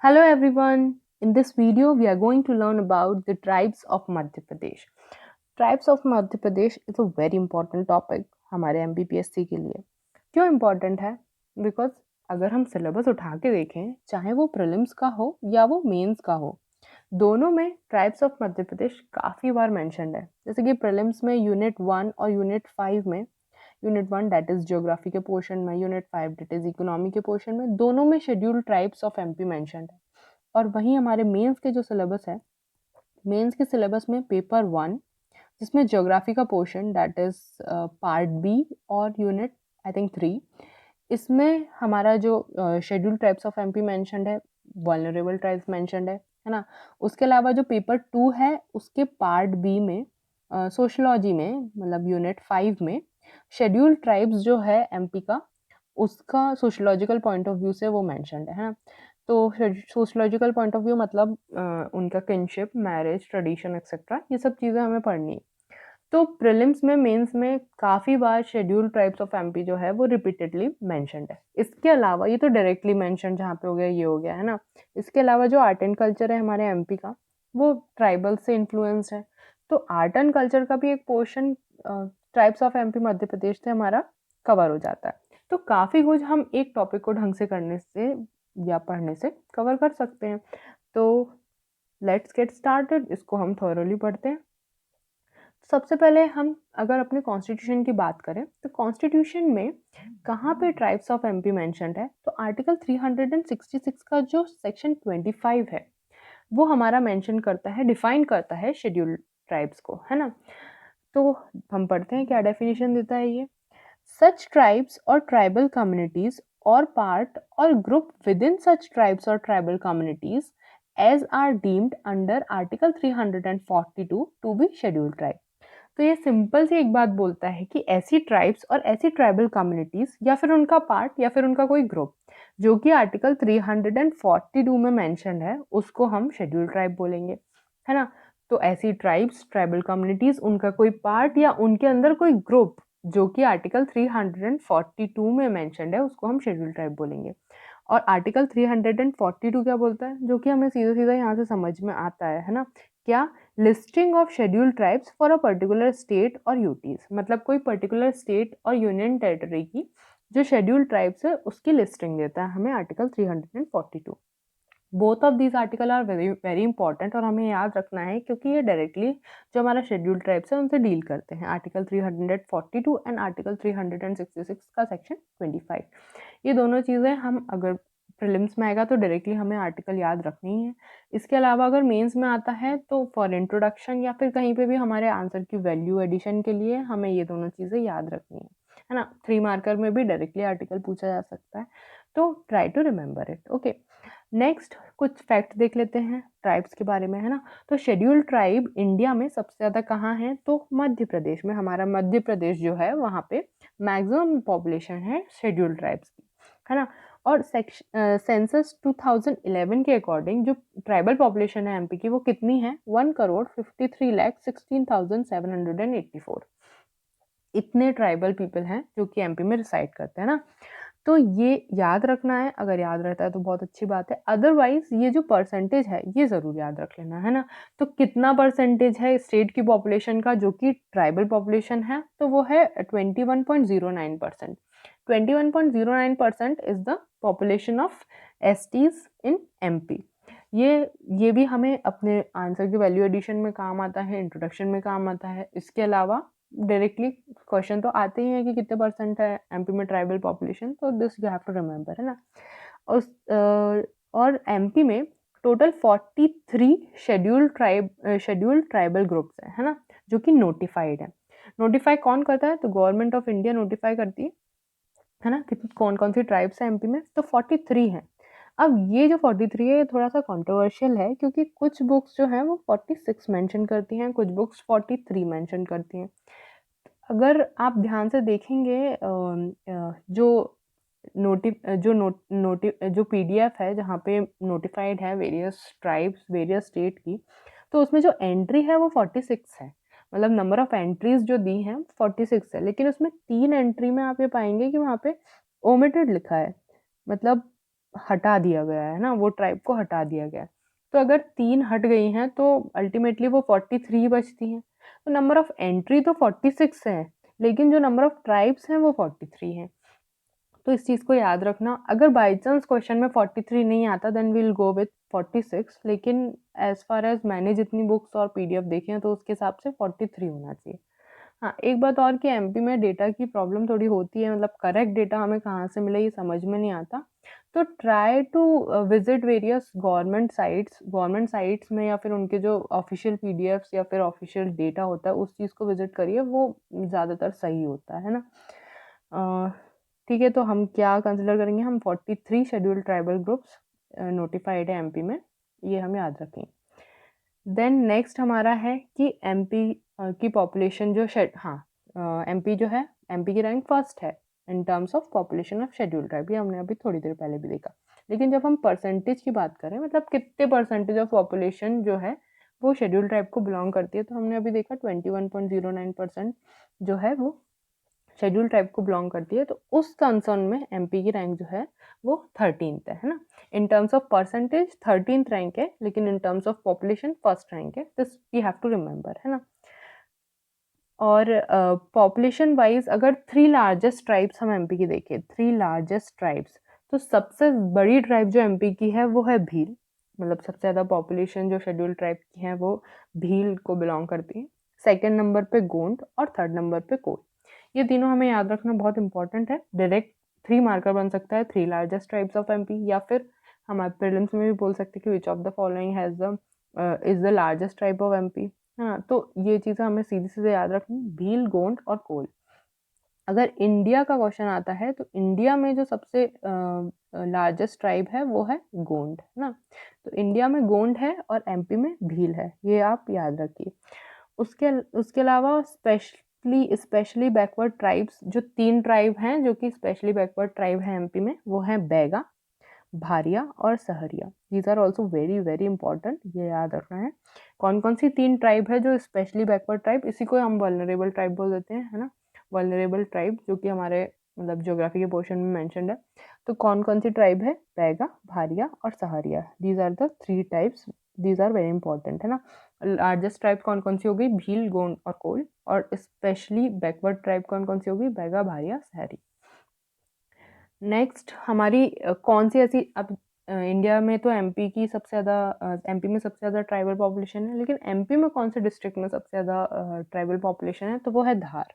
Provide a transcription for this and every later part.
Hello everyone. In this video, we are going to learn about the tribes of Madhya Pradesh. Tribes of Madhya Pradesh is a very important topic हमारे MPPSC के लिए. क्यों important है? Because अगर हम syllabus उठा के देखें, चाहे वो प्रीलिम्स का हो या वो मेंस का हो, दोनों में ट्राइब्स ऑफ मध्य प्रदेश काफ़ी बार मेंशन्ड है. जैसे कि प्रीलिम्स में यूनिट 1 और यूनिट 5 में, यूनिट 1 दैट इज ज्योग्राफी के पोर्शन में, यूनिट 5 दैट इज इकोनॉमी के पोर्शन में, दोनों में scheduled tribes of MP mentioned है. और वहीं हमारे मेंस के जो सिलेबस है, मेंस के सिलेबस में पेपर 1 जिसमें ज्योग्राफी का portion that is part B और यूनिट आई थिंक 3, इसमें हमारा जो scheduled tribes of MP mentioned है, वल्नरेबल ट्राइब्स मेंशन्ड है ना. उसके अलावा जो पेपर 2 है उसके पार्ट बी में सोशलॉजी में, मतलब यूनिट 5 में, शेड्यूल्ड ट्राइब्स जो है एमपी का, उसका सोशलॉजिकल पॉइंट ऑफ व्यू से वो मेंशन्ड है ना. तो सोशलॉजिकल पॉइंट ऑफ व्यू मतलब उनका किनशिप, मैरिज, ट्रेडिशन एक्सेट्रा, ये सब चीज़ें हमें पढ़नी है. तो प्रीलिम्स में, मेंस में काफ़ी बार शेड्यूल्ड ट्राइब्स ऑफ एमपी जो है वो रिपीटेडली मेंशन्ड है. इसके अलावा ये तो डायरेक्टली मेंशन जहाँ पे हो गया ये हो गया है ना. इसके अलावा जो आर्ट एंड कल्चर है हमारे एमपी का, वो ट्राइबल से इन्फ्लुएंस्ड है. तो आर्ट एंड कल्चर का भी एक portion tribes of MP Madhya Pradesh से हमारा कवर हो जाता है. तो काफ़ी कुछ हम एक टॉपिक को ढंग से करने से या पढ़ने से कवर कर सकते हैं. तो लेट्स गेट स्टार्टेड. इसको हम थॉरोली पढ़ते हैं. सबसे पहले हम अगर अपने कॉन्स्टिट्यूशन की बात करें तो कॉन्स्टिट्यूशन में कहाँ पे ट्राइब्स ऑफ एमपी मेंशन्ड है, तो आर्टिकल 366 का जो सेक्शन 25 है वो हमारा मेंशन करता है, डिफाइन करता है शेड्यूल्ड ट्राइब्स को, है ना. तो हम पढ़ते हैं क्या डेफिनेशन देता है ये. Such tribes or tribal communities or part or group within such tribes or tribal communities as are deemed under Article 342 to be scheduled tribe. तो ये सिंपल सी एक बात बोलता है कि ऐसी ट्राइब्स और ऐसी ट्राइबल कम्युनिटीज या फिर उनका पार्ट या फिर उनका कोई ग्रुप जो कि आर्टिकल 342 में मेंशन है, उसको हम शेड्यूल ट्राइब बोलेंगे, है ना. तो ऐसी ट्राइब्स, ट्राइबल कम्युनिटीज, उनका कोई पार्ट या उनके अंदर कोई ग्रुप जो कि आर्टिकल 342 में मेंशन्ड है, उसको हम शेड्यूल ट्राइब बोलेंगे. और आर्टिकल 342 क्या बोलता है, जो कि हमें सीधा सीधा यहाँ से समझ में आता है ना. क्या? Listing of scheduled tribes for a particular state और यूटीज, मतलब कोई पर्टिकुलर स्टेट और यूनियन टेरिटरी की जो शेड्यूल्ड ट्राइब्स है उसकी लिस्टिंग देता है हमें article 342. Both of these article are very very important और हमें याद रखना है क्योंकि ये डायरेक्टली जो हमारा शेड्यूल्ड ट्राइब्स है उनसे डील करते हैं. आर्टिकल 342 एंड आर्टिकल 366 का सेक्शन 25, ये दोनों चीज़ें हम अगर प्रीलिम्स में आएगा तो डायरेक्टली हमें आर्टिकल याद रखनी है. इसके अलावा अगर मेंस में आता है तो फॉर इंट्रोडक्शन या फिर कहीं पे भी हमारे आंसर की वैल्यू एडिशन के लिए हमें ये दोनों चीज़ें याद रखनी है ना. 3 मार्कर में भी डायरेक्टली आर्टिकल पूछा जा सकता है, तो try to remember it. Okay, next कुछ फैक्ट देख लेते हैं ट्राइब्स के बारे में, है ना. तो शेड्यूल्ड ट्राइब इंडिया में सबसे ज़्यादा कहाँ है, तो मध्य प्रदेश में. हमारा मध्य प्रदेश जो है वहाँ पे मैक्सिमम पॉपुलेशन है शेड्यूल्ड ट्राइब्स की, है ना. और सेंसस 2011 के अकॉर्डिंग जो ट्राइबल पॉपुलेशन है एमपी की वो कितनी है, 1,53,16,784. इतने ट्राइबल पीपल हैं जो कि एमपी में रिसाइड करते हैं ना. तो ये याद रखना है, अगर याद रहता है तो बहुत अच्छी बात है, अदरवाइज ये जो परसेंटेज है ये ज़रूर याद रख लेना, है ना. तो कितना परसेंटेज है स्टेट की पॉपुलेशन का जो कि ट्राइबल पॉपुलेशन है, तो वो है 21.09%. 21.09% is the population of STs in MP. ये भी हमें अपने आंसर की वैल्यू एडिशन में काम आता है, इंट्रोडक्शन में काम आता है. इसके अलावा डायरेक्टली क्वेश्चन तो आते ही हैं कि कितने परसेंट है एमपी में ट्राइबल पॉपुलेशन, तो this you have to remember, है ना. और एमपी में टोटल 43 शेड्यूल्ड ट्राइबल ग्रुप्स हैं, है ना, जो कि नोटिफाइड है. नोटिफाई कौन करता है, तो गवर्नमेंट ऑफ इंडिया नोटिफाई करती है ना. कितनी कौन कौन सी ट्राइब्स हैं एमपी में, तो 43 हैं. अब ये जो 43 है ये थोड़ा सा कंट्रोवर्शियल है क्योंकि कुछ बुक्स जो हैं वो 46 मेंशन करती हैं, कुछ बुक्स 43 मेंशन करती हैं. अगर आप ध्यान से देखेंगे जो जो पीडीएफ है जहाँ पे नोटिफाइड है वेरियस ट्राइब्स, वेरियस स्टेट की, तो उसमें जो एंट्री है वो 46 है. मतलब नंबर ऑफ एंट्रीज जो दी हैं 46 है, लेकिन उसमें 3 एंट्री में आप ये पाएंगे कि वहाँ पे ओमिटेड लिखा है. मतलब हटा दिया गया है ना, वो ट्राइब को हटा दिया गया है। तो अगर 3 हट गई हैं तो अल्टीमेटली वो 43 बचती हैं। तो नंबर ऑफ एंट्री तो 46 है, लेकिन जो नंबर ऑफ ट्राइब्स हैं वो 43 हैं। तो इस चीज़ को याद रखना। अगर बाई चांस क्वेश्चन में 43 नहीं आता then we will go with 46, लेकिन एज फार एज मैंने जितनी बुक्स और पीडीएफ देखे हैं तो उसके हिसाब से 43 होना चाहिए। हाँ, एक बात और कि एमपी में डेटा की प्रॉब्लम थोड़ी होती है, मतलब करेक्ट डेटा हमें कहाँ से मिले ये समझ में नहीं आता। तो try to visit various government sites में, या फिर उनके जो ऑफिशियल पीडीएफ्स या फिर ऑफिशियल डेटा होता है उस चीज़ को विजिट करिए, वो ज़्यादातर सही होता है ना। ठीक है, तो हम क्या कंसिडर करेंगे, हम 43 शेड्यूल्ड ट्राइबल ग्रुप्स नोटिफाइड है एमपी में, ये हम याद रखें। देन नेक्स्ट हमारा है कि एमपी की पॉपुलेशन जो एमपी जो है, एमपी की रैंक फर्स्ट है इन terms of population of scheduled tribe, ये हमने अभी थोड़ी देर पहले भी देखा। लेकिन जब हम परसेंटेज की बात करें, मतलब कितने परसेंटेज ऑफ पॉपुलेशन जो है वो शेड्यूल्ड ट्राइब को बिलोंग करती है, तो हमने अभी देखा 21.09% जो है वो शेड्यूल ट्राइब को बिलोंग करती है। तो उस कंसर्न में एमपी की रैंक जो है वो 13th है ना। In terms of percentage 13th rank है, लेकिन in terms of population first rank है, this we have to remember, है ना। और पॉपुलेशन वाइज अगर 3 लार्जेस्ट ट्राइब्स हम एमपी की देखें, 3 लार्जेस्ट ट्राइब्स, तो सबसे बड़ी ट्राइब जो एमपी की है वो है भील, मतलब सबसे ज़्यादा पॉपुलेशन जो शेड्यूल ट्राइब की है वो भील को बिलोंग करती है। सेकेंड नंबर पे गोंड और थर्ड नंबर पे कोल। ये तीनों हमें याद रखना बहुत इंपॉर्टेंट है। डायरेक्ट 3 मार्कर बन सकता है, 3 लार्जेस्ट ट्राइब्स ऑफ एमपी, या फिर हमारे प्रीलिम्स में भी बोल सकते हैं कि which of the following has the is the largest tribe of MP. हाँ, तो ये चीज़ें हमें सीधे सीधे याद रखनी, भील, गोंड और कोल। अगर इंडिया का क्वेश्चन आता है तो इंडिया में जो सबसे लार्जेस्ट ट्राइब है वो है गोंड, है ना। तो इंडिया में गोंड है और एमपी में भील है, ये आप याद रखिए। उसके उसके अलावा स्पेशली बैकवर्ड ट्राइब्स, जो 3 ट्राइब हैं जो कि स्पेशली बैकवर्ड ट्राइब है एमपी में, वो है बैगा, भारिया और Sahariya. These are also very very important, ये याद रखना है। कौन कौन सी 3 ट्राइब है जो स्पेशली बैकवर्ड ट्राइब, इसी को हम वल्नरेबल ट्राइब बोल देते हैं, है ना। वल्नरेबल ट्राइब जो कि हमारे मतलब ज्योग्राफी के पोर्शन में मेंशन्ड है। तो कौन कौन सी ट्राइब है, बैगा, भारिया और Sahariya, these are the 3 types, these are very important, है ना। लार्जेस्ट ट्राइब कौन कौन सी होगी, भील, गोंड और कोल। और स्पेशली बैकवर्ड ट्राइब कौन कौन सी होगी, बैगा, भारिया, सहरी। नेक्स्ट हमारी कौन सी ऐसी, अब इंडिया में तो एमपी की सबसे ज़्यादा, एमपी में सबसे ज़्यादा ट्राइबल पॉपुलेशन है, लेकिन एमपी में कौन से डिस्ट्रिक्ट में सबसे ज़्यादा ट्राइबल पॉपुलेशन है, तो वो है धार,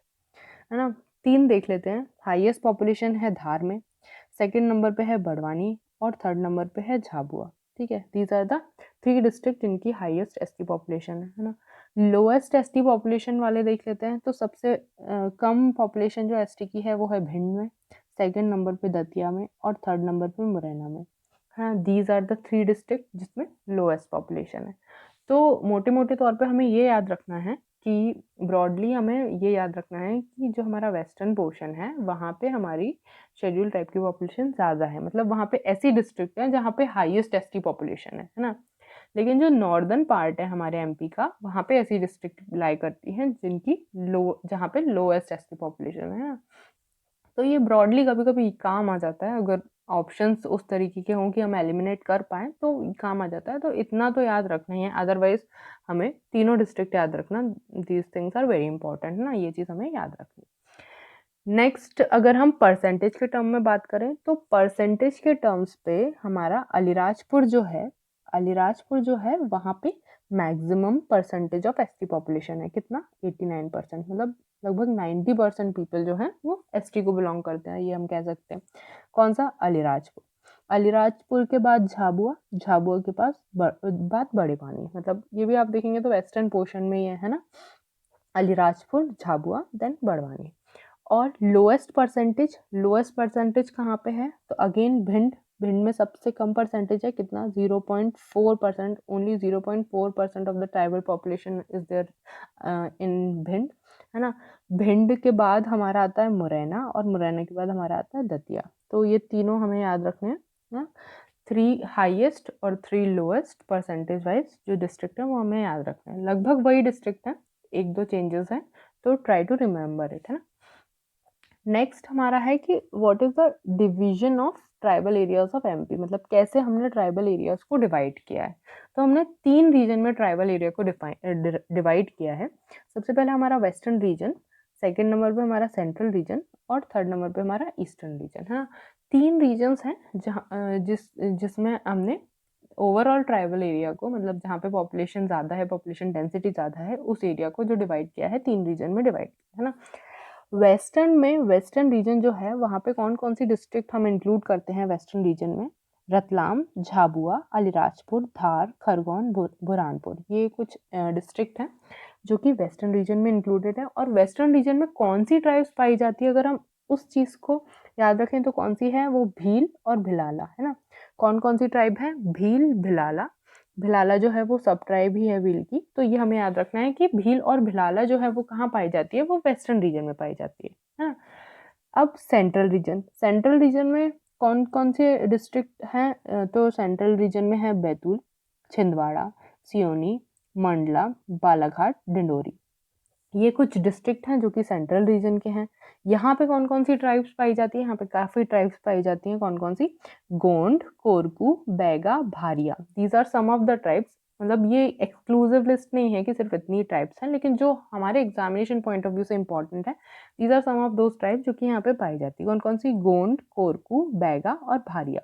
है ना। 3 देख लेते हैं। हाईएस्ट पॉपुलेशन है धार में, सेकंड नंबर पे है बड़वानी और थर्ड नंबर पे है झाबुआ। ठीक है, दीज आर द 3 डिस्ट्रिक्ट जिनकी हाईएस्ट एसटी पॉपुलेशन है ना। लोएस्ट एसटी पॉपुलेशन वाले देख लेते हैं, तो सबसे कम पॉपुलेशन जो एसटी की है वो है भिंड में, सेकंड नंबर पे दतिया में और थर्ड नंबर पे मुरैना में। हाँ, दीज आर द 3 डिस्ट्रिक्ट जिसमें लोएस्ट पॉपुलेशन है। तो मोटे मोटे तौर पे हमें ये याद रखना है कि ब्रॉडली हमें ये याद रखना है कि जो हमारा वेस्टर्न पोर्शन है वहाँ पे हमारी शेड्यूल टाइप की पॉपुलेशन ज़्यादा है, मतलब वहाँ पे ऐसी डिस्ट्रिक्ट है जहाँ पे हाईएस्ट एसटी पॉपुलेशन है ना। लेकिन जो नॉर्दर्न पार्ट है हमारे एमपी का, वहाँ पे ऐसी डिस्ट्रिक्ट लाई करती हैं जिनकी जहाँ पे लोएस्ट एसटी पॉपुलेशन है ना। तो ये ब्रॉडली कभी-कभी काम आ जाता है, अगर ऑप्शंस उस तरीके के हों कि हम एलिमिनेट कर पाएँ तो काम आ जाता है, तो इतना तो याद रखना ही है। अदरवाइज़ हमें तीनों डिस्ट्रिक्ट याद रखना, these things are very important ना, ये चीज़ हमें याद रखनी। नेक्स्ट अगर हम परसेंटेज के टर्म में बात करें, तो परसेंटेज के टर्म्स पे हमारा अलीराजपुर जो है वहाँ पे maximum percentage of ST population है, कितना, 89%, मतलब लगभग 90% पीपल जो हैं वो एसटी को बिलोंग करते हैं, ये हम कह सकते हैं। कौन सा, अलीराजपुर। अलीराजपुर के बाद झाबुआ, झाबुआ के पास बाद बड़े पानी, मतलब ये भी आप देखेंगे तो वेस्टर्न पोर्शन में ही है ना। अलीराजपुर, झाबुआ, देन बड़वानी। और लोएस्ट परसेंटेज कहाँ पे है, तो अगेन भिंड में सबसे कम परसेंटेज है, कितना, 0.4%, only 0.4% of the tribal population is there in Bhind, है ना। भिंड के बाद हमारा आता है मुरैना और मुरैना के बाद हमारा आता है दतिया। तो ये तीनों हमें याद रखने हैं ना, 3 हाईएस्ट और 3 लोएस्ट परसेंटेज वाइज जो डिस्ट्रिक्ट है वो हमें याद रखना है। लगभग वही डिस्ट्रिक्ट है, 1-2 चेंजेस हैं, तो ट्राई टू रिमेंबर इट, है ना। नेक्स्ट हमारा है कि what is the division of tribal areas of MP, मतलब कैसे हमने ट्राइबल एरियाज को डिवाइड किया है। तो हमने 3 रीजन में ट्राइबल एरिया को डिवाइड किया है। सबसे पहले हमारा वेस्टर्न रीजन, सेकंड नंबर पे हमारा सेंट्रल रीजन और थर्ड नंबर पे हमारा ईस्टर्न रीजन, है ना। 3 रीजन्स हैं जहाँ जिसमें हमने ओवरऑल ट्राइबल एरिया को, मतलब जहाँ पे पॉपुलेशन ज़्यादा है, पॉपुलेशन डेंसिटी ज़्यादा है, उस एरिया को जो डिवाइड किया है 3 रीजन में डिवाइड किया है ना। वेस्टर्न में, वेस्टर्न रीजन जो है वहाँ पे कौन कौन सी डिस्ट्रिक्ट हम इंक्लूड करते हैं वेस्टर्न रीजन में? रतलाम, झाबुआ, अलीराजपुर, धार, खरगोन, बुरहानपुर, ये कुछ डिस्ट्रिक्ट हैं जो कि वेस्टर्न रीजन में इंक्लूडेड है। और वेस्टर्न रीजन में कौन सी ट्राइब्स पाई जाती है, अगर हम उस चीज़ को याद रखें तो कौन सी है? वो भील और भिलाला, है ना। कौन कौन सी ट्राइब है? भील, भिलाला। भिलाला जो है वो सब ट्राइब ही है भील की, तो ये हमें याद रखना है कि भील और भिलाला जो है वो कहाँ पाई जाती है? वो वेस्टर्न रीजन में पाई जाती है ना। अब सेंट्रल रीजन, सेंट्रल रीजन में कौन कौन से डिस्ट्रिक्ट हैं? तो सेंट्रल रीजन में है बैतूल, छिंदवाड़ा, सियोनी, मंडला, बालाघाट, डिंडोरी। ये कुछ डिस्ट्रिक्ट हैं जो कि सेंट्रल रीजन के हैं। यहाँ पे कौन कौन सी ट्राइब्स पाई जाती है? यहाँ पे काफ़ी ट्राइब्स पाई जाती हैं। कौन कौन सी? Gond, Korku, Baiga, Bharia, these are some of the tribes. मतलब ये एक्सक्लूसिव लिस्ट नहीं है कि सिर्फ इतनी ट्राइब्स हैं, लेकिन जो हमारे एग्जामिनेशन पॉइंट ऑफ व्यू से इंपॉर्टेंट है, these are some of those tribes जो कि यहाँ पे पाई जाती है। कौन कौन सी? गोंड, कोरकू, बैगा और भारिया,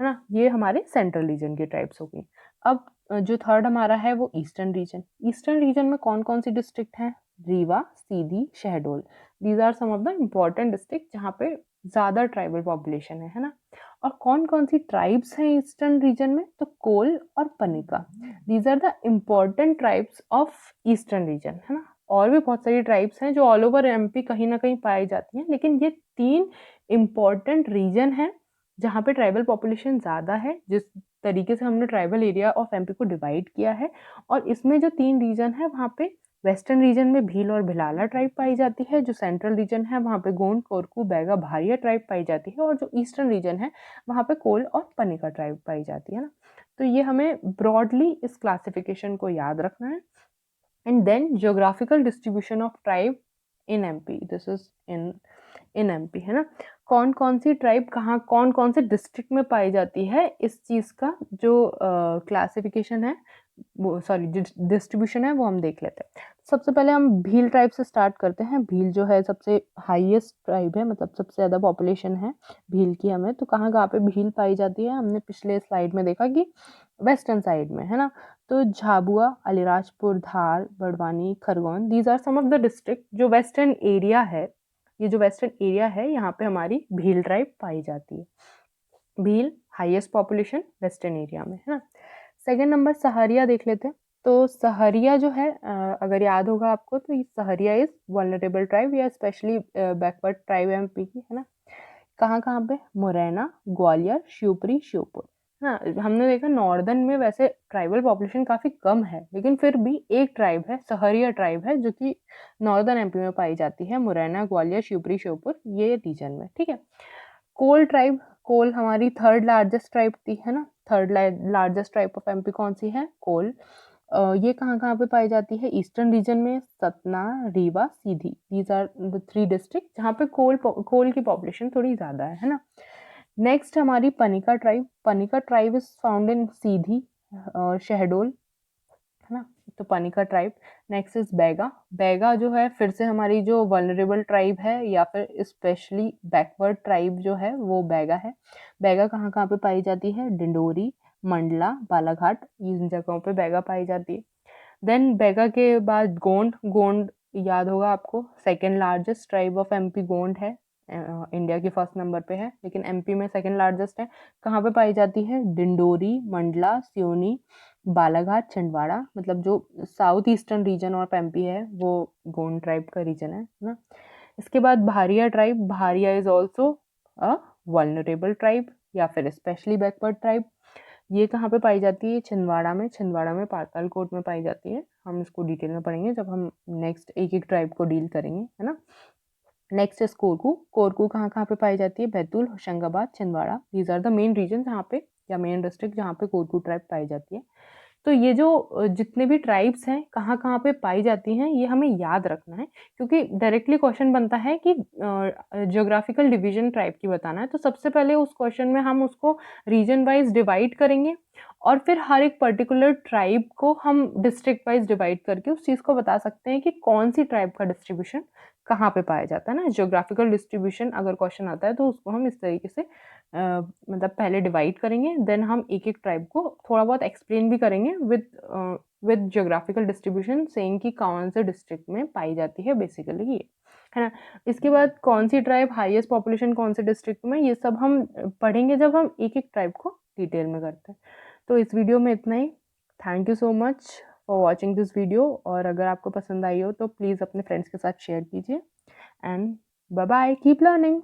है ना। ये हमारे सेंट्रल रीजन की ट्राइब्स हो गई। अब जो थर्ड हमारा है वो ईस्टर्न रीजन। ईस्टर्न रीजन में कौन कौन सी डिस्ट्रिक्ट हैं? Rewa, Sidhi, Shahdol, these are some of the important district जहाँ पे ज़्यादा ट्राइबल पॉपुलेशन है ना। और कौन कौन सी ट्राइब्स हैं ईस्टर्न रीजन में? तो कोल और Panika, these are the important tribes of eastern region, है ना। और भी बहुत सारी ट्राइब्स हैं जो ऑल ओवर एमपी कहीं ना कहीं पाई जाती हैं, लेकिन ये 3 इम्पॉर्टेंट रीजन हैं जहाँ पे ट्राइबल पॉपुलेशन ज़्यादा है, जिस तरीके से हमने ट्राइबल एरिया ऑफ एमपी को डिवाइड किया है। और इसमें जो 3 रीजन है वहाँ पे वेस्टर्न रीजन में भील और भिलाला ट्राइब पाई जाती है, जो सेंट्रल रीजन है वहाँ पे गोंड, कोरकू, बैगा, भारिया ट्राइब पाई जाती है, और जो ईस्टर्न रीजन है वहाँ पे कोल और पनिका ट्राइब पाई जाती है ना। तो ये हमें ब्रॉडली इस क्लासिफिकेशन को याद रखना है। And then geographical distribution of tribe in MP, this is in MP, है ना। कौन कौन सी ट्राइब कहाँ कौन कौन से डिस्ट्रिक्ट में पाई जाती है, इस चीज़ का जो क्लासिफिकेशन है, वो सॉरी डिस्ट्रीब्यूशन है, वो हम देख लेते हैं। सबसे पहले हम भील ट्राइब से स्टार्ट करते हैं। भील जो है सबसे हाईएस्ट ट्राइब है, मतलब सबसे ज़्यादा पॉपुलेशन है भील की हमें। तो कहाँ कहाँ पे भील पाई जाती है? हमने पिछले स्लाइड में देखा कि वेस्टर्न साइड में, है ना। तो Jhabua, Alirajpur, Dhar, Barwani, Khargone, these are some of the district जो वेस्टर्न एरिया है। ये जो वेस्टर्न एरिया है यहाँ पे हमारी भील ट्राइब पाई जाती है। Bhil highest population western area में, है ना। सेकेंड नंबर सहरिया देख लेते हैं। तो सहरिया जो है, अगर याद होगा आपको, तो ये सहरिया इज वल्नरेबल ट्राइब या स्पेशली बैकवर्ड ट्राइब एमपी की, है ना। कहाँ कहाँ पे? मुरैना, ग्वालियर, शिवपुरी, श्योपुर, हाँ। हमने देखा नॉर्दर्न में वैसे ट्राइबल पॉपुलेशन काफ़ी कम है, लेकिन फिर भी एक ट्राइब है, सहरिया ट्राइब है, जो कि नॉर्दर्न एमपी में पाई जाती है, मुरैना, ग्वालियर, शिवपुरी, श्योपुर, ये रीजन में, ठीक है। कोल ट्राइब, कोल हमारी थर्ड लार्जेस्ट ट्राइब थी, है ना। Third largest tribe of MP कौन सी है? कोल। ये कहाँ कहाँ पे पाई जाती है? ईस्टर्न रीजन में, सतना, रीवा, सीधी, दीज आर द 3 डिस्ट्रिक्ट जहाँ पे कोल की पॉपुलेशन थोड़ी ज़्यादा है ना। नेक्स्ट हमारी Panika tribe. Panika tribe is found in Sidhi और शहडोल, है ना। तो Panika tribe. Next is Baiga. Baiga जो है फिर से हमारी जो वल्नरेबल ट्राइब है या फिर स्पेशली बैकवर्ड ट्राइब जो है वो बैगा है। बैगा कहाँ कहाँ पे पाई जाती है? डिंडोरी, मंडला, बालाघाट, इन जगहों पे बैगा पाई जाती है। देन बैगा के बाद गोंड। गोंड याद होगा आपको, second largest tribe of MP Gond है। इंडिया की फर्स्ट नंबर पे है, लेकिन एमपी में सेकेंड लार्जेस्ट है। कहाँ पे पाई जाती है? डिंडोरी, मंडला, सियोनी, बालाघाट, छिंदवाड़ा, मतलब जो south eastern region of MP है वो गोंड ट्राइब का रीजन है ना। इसके बाद Bharia tribe. Bharia is also a vulnerable tribe या फिर स्पेशली बैकवर्ड ट्राइब। ये कहाँ पे पाई जाती है? छिंदवाड़ा में। छिंदवाड़ा में पातालकोट में पाई जाती है। हम इसको डिटेल में पढ़ेंगे जब हम नेक्स्ट एक एक ट्राइब को डील करेंगे, है ना। Next is Korku. कोरकू कहाँ कहाँ पे पाई जाती है? Betul, Hoshangabad, Chhindwara, these are the main region जहाँ पे या मेन डिस्ट्रिक्ट जहाँ पे कोरकू ट्राइब पाई जाती है। तो ये जो जितने भी ट्राइब्स हैं, कहाँ-कहाँ पे पाई जाती हैं, ये हमें याद रखना है क्योंकि डायरेक्टली क्वेश्चन बनता है कि ज्योग्राफिकल डिवीज़न ट्राइब की बताना है। तो सबसे पहले उस क्वेश्चन में हम उसको रीजन वाइज़ डिवाइड करेंगे और फिर हर एक पर्टिकुलर ट्राइब को हम डिस्ट्रिक्ट वाइज़ डिवाइड करके उस चीज़ को बता सकते हैं कि कौन-सी ट्राइब का डिस्ट्रीब्यूशन कहाँ पे पाया जाता है ना। ज्योग्राफिकल डिस्ट्रीब्यूशन अगर क्वेश्चन आता है तो उसको हम इस तरीके से मतलब पहले डिवाइड करेंगे, देन हम एक-एक ट्राइब को थोड़ा बहुत एक्सप्लेन भी करेंगे विद ज्योग्राफिकल डिस्ट्रीब्यूशन सेइंग कि कौन से डिस्ट्रिक्ट में पाई जाती है बेसिकली ये, है ना? इसके बाद कौन-सी ट्राइब हाईएस्ट पॉपुलेशन कौन से डिस्ट्रिक्ट में, ये सब हम पढ़ेंगे जब हम एक-एक ट्राइब को डिटेल में करते हैं। तो इस वीडियो में इतना ही। Thank you so much for watching this video और अगर आपको पसंद आई हो तो प्लीज़ अपने फ्रेंड्स के साथ शेयर कीजिए and bye bye, keep learning.